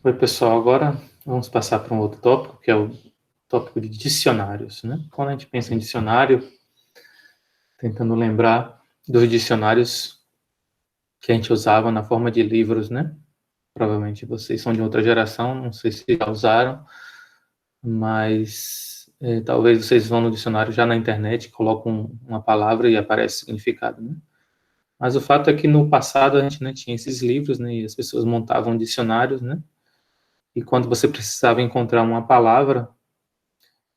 Oi, pessoal. Agora vamos passar para um outro tópico, que é o tópico de dicionários, né? Quando a gente pensa em dicionário, tentando lembrar dos dicionários que a gente usava na forma de livros, né? Provavelmente vocês são de outra geração, não sei se já usaram, mas talvez vocês vão no dicionário já na internet, colocam uma palavra e aparece o significado, né? Mas o fato é que no passado a gente, né, tinha esses livros, né, e as pessoas montavam dicionários, né? E quando você precisava encontrar uma palavra,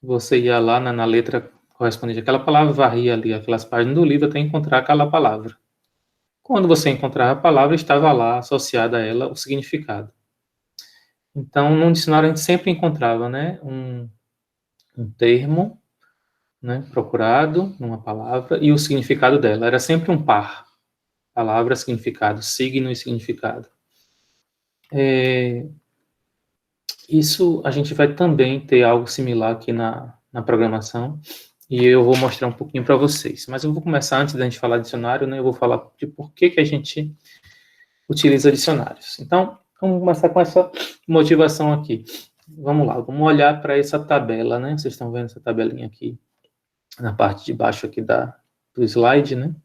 você ia lá na letra correspondente àquela palavra, varria ali aquelas páginas do livro até encontrar aquela palavra. Quando você encontrava a palavra, estava lá associada a ela o significado. Então, no dicionário a gente sempre encontrava, né, um termo, né, procurado numa palavra e o significado dela. Era sempre um par. Palavra, significado, signo e significado. Isso a gente vai também ter algo similar aqui na programação e eu vou mostrar um pouquinho para vocês. Mas eu vou começar, antes da gente falar dicionário, né, eu vou falar de por que a gente utiliza dicionários. Então, vamos começar com essa motivação aqui. Vamos lá, vamos olhar para essa tabela, né? Vocês estão vendo essa tabelinha aqui na parte de baixo aqui do slide, né?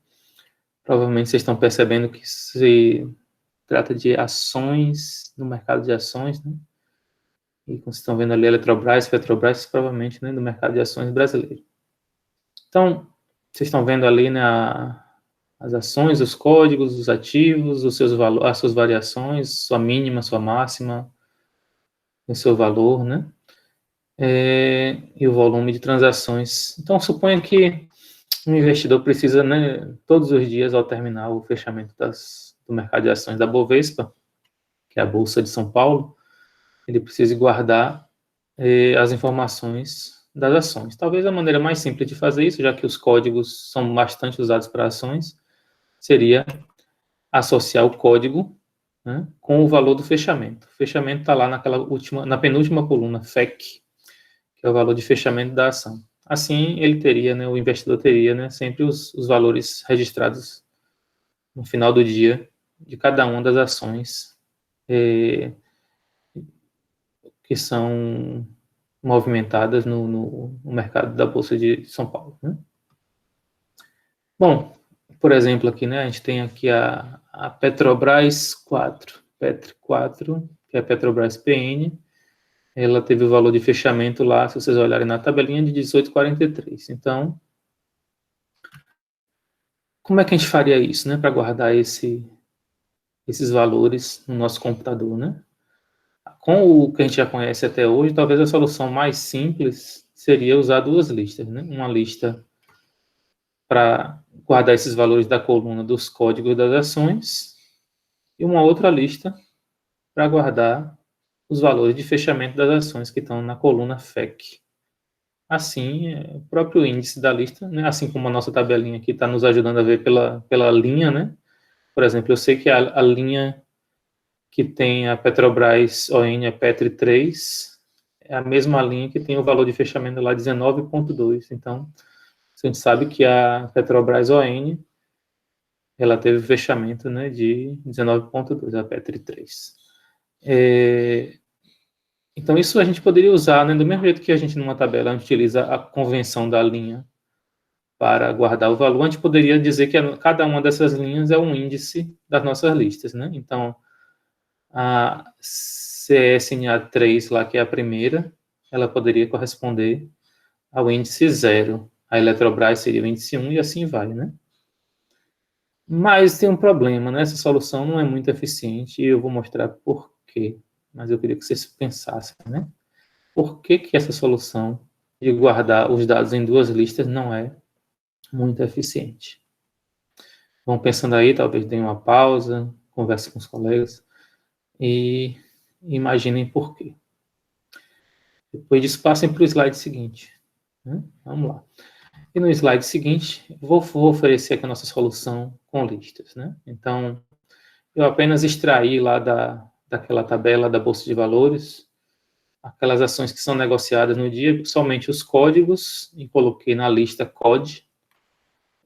Provavelmente vocês estão percebendo que se trata de ações no mercado de ações, né? E como vocês estão vendo ali, Eletrobras, Petrobras, provavelmente, né, do mercado de ações brasileiro. Então, vocês estão vendo ali, né, as ações, os códigos, os ativos, os seus valores, as suas variações, sua mínima, sua máxima, o seu valor, né? E o volume de transações. Então, suponha que um investidor precisa, né, todos os dias, ao terminar o fechamento do mercado de ações da Bovespa, que é a Bolsa de São Paulo, ele precisa guardar as informações das ações. Talvez a maneira mais simples de fazer isso, já que os códigos são bastante usados para ações, seria associar o código, né, com o valor do fechamento. O fechamento está lá na penúltima coluna, FEC, que é o valor de fechamento da ação. Assim, ele teria, né, o investidor teria, né, sempre os valores registrados no final do dia de cada uma das ações que são movimentadas no mercado da Bolsa de São Paulo, né? Bom, por exemplo, aqui, né, a gente tem aqui a Petrobras 4, Petro 4, que é a Petrobras PN, ela teve o valor de fechamento lá, se vocês olharem na tabelinha, de 18,43. Então, como é que a gente faria isso, né, para guardar esses valores no nosso computador, né? Com o que a gente já conhece até hoje, talvez a solução mais simples seria usar duas listas, né? Uma lista para guardar esses valores da coluna dos códigos das ações e uma outra lista para guardar os valores de fechamento das ações que estão na coluna FEC. Assim, o próprio índice da lista, né? Assim como a nossa tabelinha aqui está nos ajudando a ver pela linha, né? Por exemplo, eu sei que a linha que tem a Petrobras ON, a Petri 3, é a mesma linha que tem o valor de fechamento lá 19,2. Então, a gente sabe que a Petrobras ON, ela teve fechamento, né, de 19,2, a Petri 3. Então, isso a gente poderia usar, né, do mesmo jeito que a gente, numa tabela, a gente utiliza a convenção da linha para guardar o valor, a gente poderia dizer que cada uma dessas linhas é um índice das nossas listas, né? Então, a CSNA3 lá, que é a primeira, ela poderia corresponder ao índice 0. A Eletrobras seria o índice 1 e assim vai, né? Mas tem um problema, né? Essa solução não é muito eficiente e eu vou mostrar por quê. Mas eu queria que vocês pensassem, né? Por que essa solução de guardar os dados em duas listas não é muito eficiente? Vão pensando aí, talvez deem uma pausa, converse com os colegas e imaginem por quê. Depois disso, passem para o slide seguinte, né? Vamos lá. E no slide seguinte, vou oferecer aqui a nossa solução com listas, né? Então, eu apenas extraí lá daquela tabela da Bolsa de Valores aquelas ações que são negociadas no dia, somente os códigos, e coloquei na lista COD,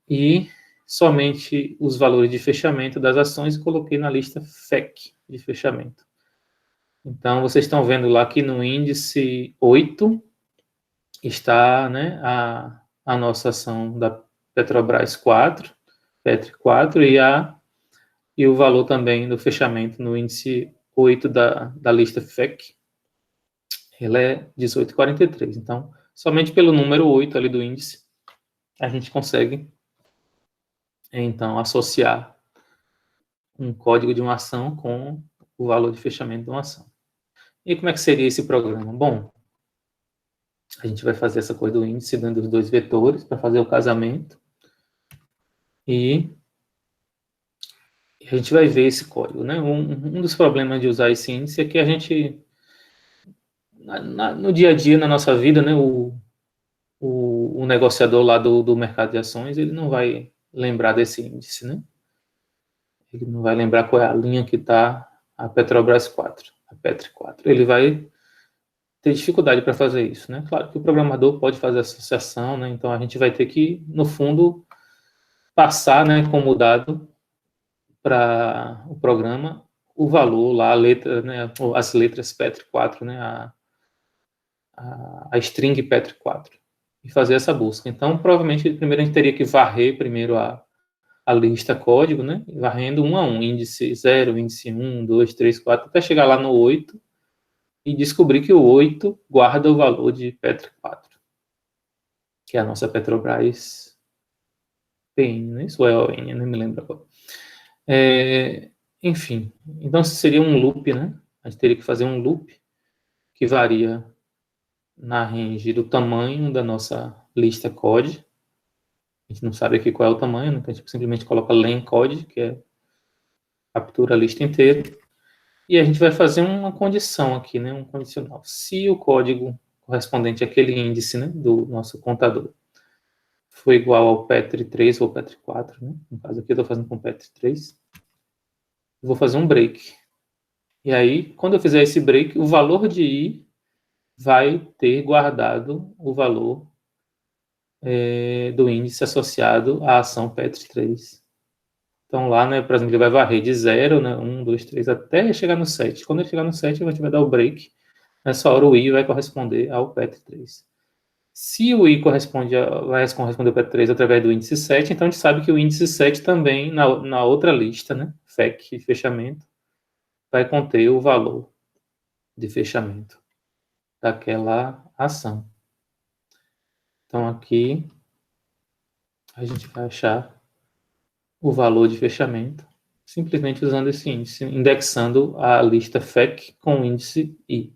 e somente os valores de fechamento das ações e coloquei na lista FEC de fechamento. Então, vocês estão vendo lá que no índice 8 está, né, a nossa ação da Petrobras 4, Petri 4, e o valor também do fechamento no índice 8 da lista FEC, ele é 18,43. Então, somente pelo número 8 ali do índice, a gente consegue, então, associar um código de uma ação com o valor de fechamento de uma ação. E como é que seria esse programa? Bom, a gente vai fazer essa coisa do índice dando os dois vetores para fazer o casamento. E a gente vai ver esse código, né? Um dos problemas de usar esse índice é que a gente, no dia a dia, na nossa vida, né? O negociador lá do mercado de ações, ele não vai lembrar desse índice, né? Ele não vai lembrar qual é a linha que está a Petrobras 4, a Petri 4. Ele vai ter dificuldade para fazer isso, né? Claro que o programador pode fazer associação, né? Então a gente vai ter que, no fundo, passar, né, como dado para o programa o valor lá, a letra, né, as letras Petri 4, né, a string Petri 4, e fazer essa busca. Então, provavelmente, primeiro a gente teria que varrer primeiro a lista código, né, varrendo um a um, índice 0, índice 1, 2, 3, 4, até chegar lá no 8 e descobrir que o 8 guarda o valor de Petri 4, que é a nossa Petrobras PN, né? Isso é ON, nem me lembro agora. Enfim, então seria um loop, né? A gente teria que fazer um loop que varia na range do tamanho da nossa lista code. A gente não sabe aqui qual é o tamanho, né? Então a gente simplesmente coloca len code, que é captura a lista inteira. E a gente vai fazer uma condição aqui, né? Um condicional. Se o código correspondente àquele índice, né, do nosso contador for igual ao Petri 3 ou Petri 4, né? No caso aqui eu estou fazendo com Petri 3. Eu vou fazer um break. E aí, quando eu fizer esse break, o valor de I vai ter guardado o valor do índice associado à ação Petri 3. Então lá, né, por exemplo, ele vai varrer de 0, né, 1, 2, 3, até chegar no 7. Quando ele chegar no 7, a gente vai dar o break. Nessa hora o I vai corresponder ao Petri 3. Se o I vai corresponder ao Petri 3 através do índice 7, então a gente sabe que o índice 7 também, na outra lista, né, FEC, fechamento, vai conter o valor de fechamento daquela ação. Então, aqui, a gente vai achar o valor de fechamento simplesmente usando esse índice, indexando a lista FEC com o índice I.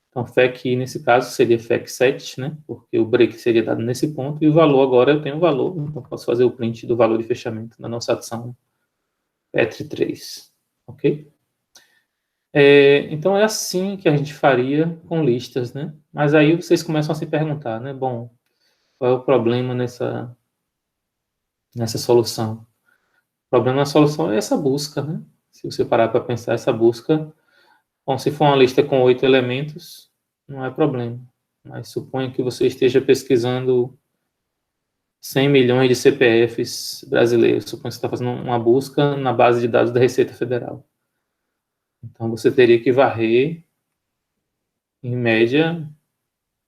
Então, FEC I, nesse caso, seria FEC 7, né? Porque o break seria dado nesse ponto, e o valor agora eu tenho o valor, então posso fazer o print do valor de fechamento na nossa ação Petri 3, ok? Então, é assim que a gente faria com listas, né? Mas aí vocês começam a se perguntar, né? Bom, qual é o problema nessa solução? O problema na solução é essa busca, né? Se você parar para pensar, essa busca, bom, se for uma lista com 8 elementos, não é problema. Mas suponha que você esteja pesquisando 100 milhões de CPFs brasileiros. Suponha que você está fazendo uma busca na base de dados da Receita Federal. Então, você teria que varrer, em média,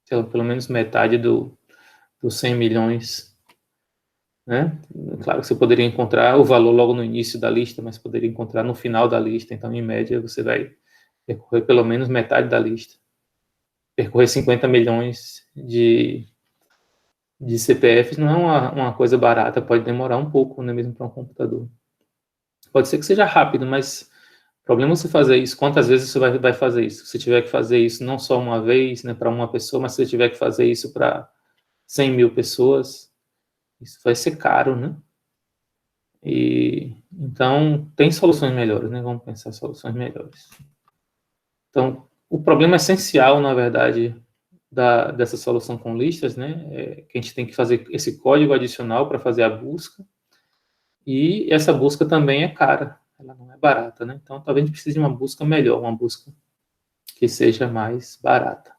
pelo menos metade dos 100 milhões, né? Claro que você poderia encontrar o valor logo no início da lista, mas poderia encontrar no final da lista. Então, em média, você vai percorrer pelo menos metade da lista. Percorrer 50 milhões de CPFs não é uma coisa barata, pode demorar um pouco, né, mesmo para um computador. Pode ser que seja rápido, mas o problema é você fazer isso. Quantas vezes você vai fazer isso? Se tiver que fazer isso não só uma vez, né, para uma pessoa, mas se você tiver que fazer isso para 100 mil pessoas, isso vai ser caro, né? Então, tem soluções melhores, né? Vamos pensar soluções melhores. Então, o problema essencial, na verdade, dessa solução com listas, né, é que a gente tem que fazer esse código adicional para fazer a busca, e essa busca também é cara, ela não é barata, né? Então, talvez a gente precise de uma busca melhor, uma busca que seja mais barata.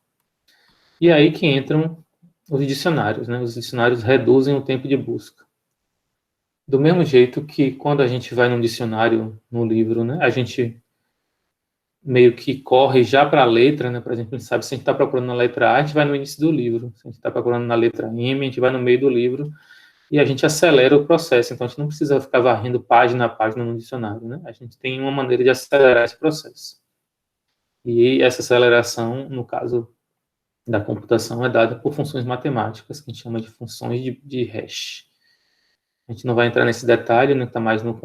E aí que entram os dicionários, né? Os dicionários reduzem o tempo de busca. Do mesmo jeito que quando a gente vai num dicionário, no livro, né, a gente meio que corre já para a letra, né? Por exemplo, a gente sabe se a gente está procurando na letra A, a gente vai no início do livro. Se a gente está procurando na letra M, a gente vai no meio do livro e a gente acelera o processo. Então, a gente não precisa ficar varrendo página a página no dicionário, né? A gente tem uma maneira de acelerar esse processo. E essa aceleração, no caso da computação, é dada por funções matemáticas, que a gente chama de funções de hash. A gente não vai entrar nesse detalhe, né? Está mais no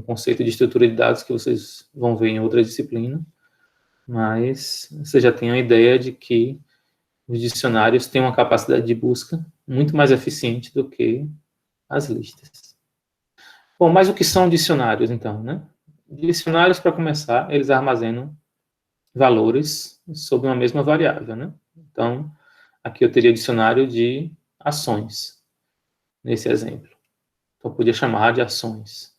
conceito de estrutura de dados que vocês vão ver em outra disciplina. Mas você já tem a ideia de que os dicionários têm uma capacidade de busca muito mais eficiente do que as listas. Bom, mas o que são dicionários, então, né? Dicionários, para começar, eles armazenam valores sobre uma mesma variável, né? Então, aqui eu teria dicionário de ações, nesse exemplo. Então, eu podia chamar de ações.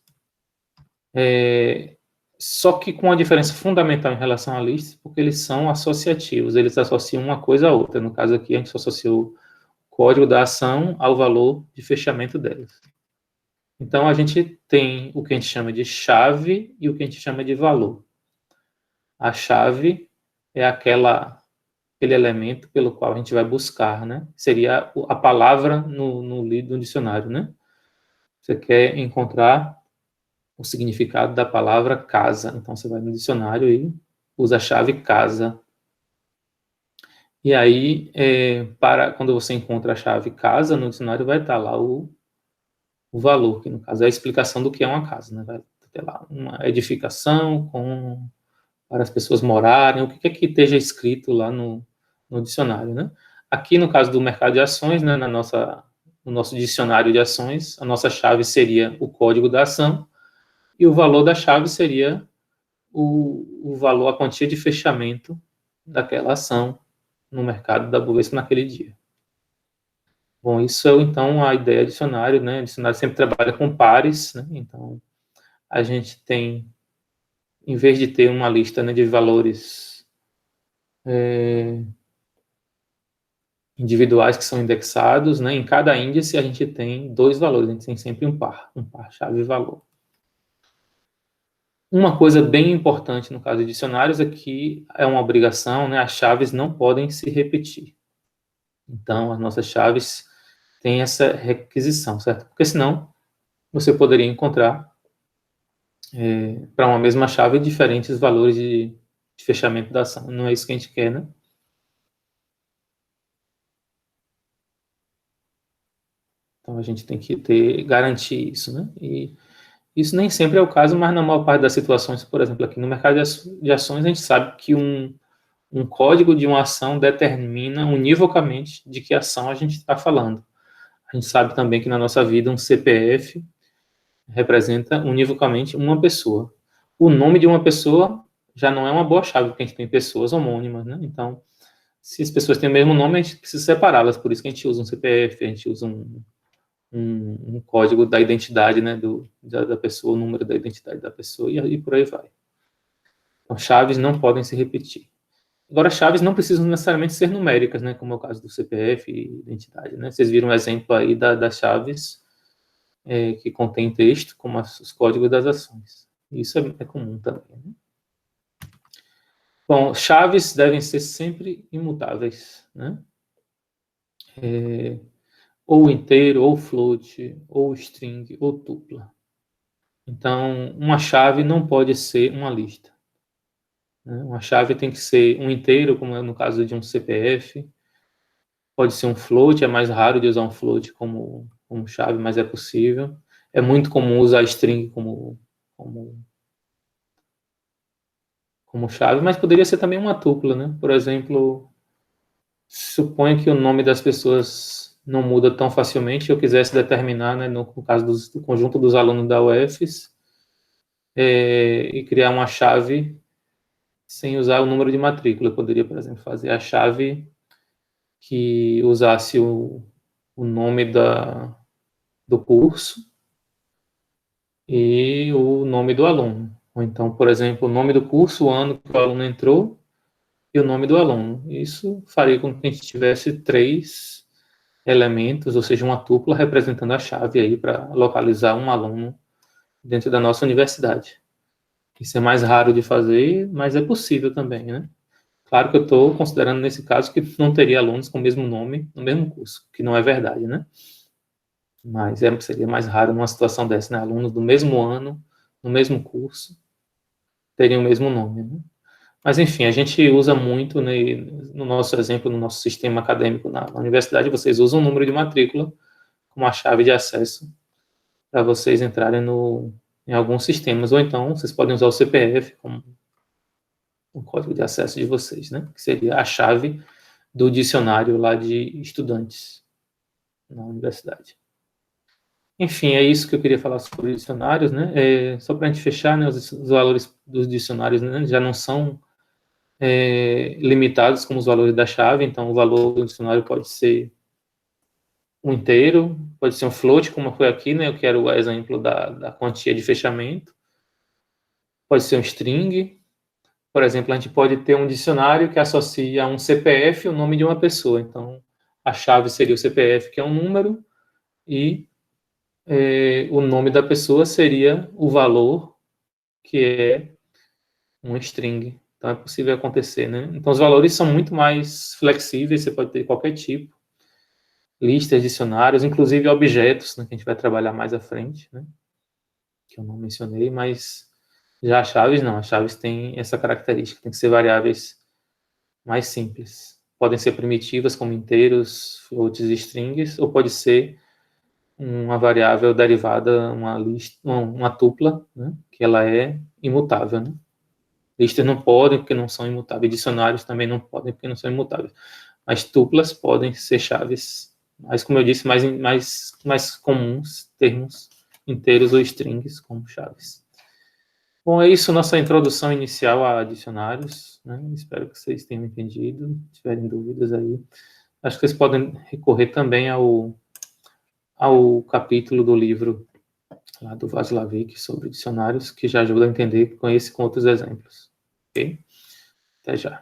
Só que com uma diferença fundamental em relação a listas, porque eles são associativos, eles associam uma coisa a outra. No caso aqui, a gente só associou o código da ação ao valor de fechamento delas. Então, a gente tem o que a gente chama de chave e o que a gente chama de valor. A chave é aquele elemento pelo qual a gente vai buscar, né? Seria a palavra no dicionário, né? Você quer encontrar o significado da palavra casa. Então, você vai no dicionário e usa a chave casa. E aí, quando você encontra a chave casa, no dicionário vai estar lá o valor, que no caso é a explicação do que é uma casa. Né? Vai ter lá uma edificação para as pessoas morarem, o que é que esteja escrito lá no dicionário. Né? Aqui, no caso do mercado de ações, né, no nosso dicionário de ações, a nossa chave seria o código da ação, e o valor da chave seria o valor, a quantia de fechamento daquela ação no mercado da Bovespa naquele dia. Bom, isso é então a ideia de dicionário, né? O dicionário sempre trabalha com pares, né? Então, a gente tem, em vez de ter uma lista, né, de valores individuais que são indexados, né? Em cada índice a gente tem dois valores, a gente tem sempre um par chave e valor. Uma coisa bem importante no caso de dicionários é que é uma obrigação, né? As chaves não podem se repetir. Então, as nossas chaves têm essa requisição, certo? Porque senão você poderia encontrar para uma mesma chave diferentes valores de fechamento da ação. Não é isso que a gente quer, né? Então, a gente tem que garantir isso, né? E isso nem sempre é o caso, mas na maior parte das situações, por exemplo, aqui no mercado de ações, a gente sabe que um código de uma ação determina univocamente de que ação a gente está falando. A gente sabe também que na nossa vida um CPF representa univocamente uma pessoa. O nome de uma pessoa já não é uma boa chave, porque a gente tem pessoas homônimas, né? Então, se as pessoas têm o mesmo nome, a gente precisa separá-las, por isso que a gente usa um CPF, a gente usa um código da identidade, né, da pessoa, o número da identidade da pessoa, e por aí vai. Então, chaves não podem se repetir. Agora, chaves não precisam necessariamente ser numéricas, né, como é o caso do CPF e identidade, né? Vocês viram um exemplo aí das chaves que contém texto, como os códigos das ações. Isso é comum também, né? Bom, chaves devem ser sempre imutáveis, né? Ou inteiro, ou float, ou string, ou tupla. Então, uma chave não pode ser uma lista. Né? Uma chave tem que ser um inteiro, como é no caso de um CPF. Pode ser um float, é mais raro de usar um float como chave, mas é possível. É muito comum usar string como chave, mas poderia ser também uma tupla, né? Por exemplo, suponha que o nome das pessoas não muda tão facilmente, eu quisesse determinar, né, no caso do conjunto dos alunos da UFES, e criar uma chave sem usar o número de matrícula. Eu poderia, por exemplo, fazer a chave que usasse o nome do curso e o nome do aluno. Ou então, por exemplo, o nome do curso, o ano que o aluno entrou e o nome do aluno. Isso faria com que a gente tivesse três elementos, ou seja, uma tupla representando a chave aí para localizar um aluno dentro da nossa universidade. Isso é mais raro de fazer, mas é possível também, né? Claro que eu estou considerando nesse caso que não teria alunos com o mesmo nome no mesmo curso, que não é verdade, né? Mas seria mais raro numa situação dessa, né? Alunos do mesmo ano, no mesmo curso, teriam o mesmo nome, né? Mas, enfim, a gente usa muito, né, no nosso exemplo, no nosso sistema acadêmico na universidade, vocês usam o número de matrícula como a chave de acesso para vocês entrarem em alguns sistemas, ou então vocês podem usar o CPF como o código de acesso de vocês, né? Que seria a chave do dicionário lá de estudantes na universidade. Enfim, é isso que eu queria falar sobre dicionários, né? Só para a gente fechar, né, os valores dos dicionários, né, já não são limitados como os valores da chave, então o valor do dicionário pode ser um inteiro, pode ser um float, como foi aqui, né? Eu quero o exemplo da quantia de fechamento, pode ser um string. Por exemplo, a gente pode ter um dicionário que associa a um CPF o nome de uma pessoa. Então, a chave seria o CPF, que é um número, e o nome da pessoa seria o valor, que é um string. Então, é possível acontecer, né? Então, os valores são muito mais flexíveis, você pode ter qualquer tipo, listas, dicionários, inclusive objetos, né, que a gente vai trabalhar mais à frente, né? Que eu não mencionei, mas já as chaves não. As chaves têm essa característica, tem que ser variáveis mais simples. Podem ser primitivas, como inteiros, floats e strings, ou pode ser uma variável derivada, uma tupla, né, que ela é imutável. Né? Listas não podem, porque não são imutáveis. Dicionários também não podem, porque não são imutáveis. Mas tuplas podem ser chaves, mas, como eu disse, mais comuns, termos inteiros ou strings como chaves. Bom, é isso, nossa introdução inicial a dicionários. Né? Espero que vocês tenham entendido. Se tiverem dúvidas aí, acho que vocês podem recorrer também ao capítulo do livro lá do Václavic sobre dicionários, que já ajuda a entender com outros exemplos. Ok? Até já.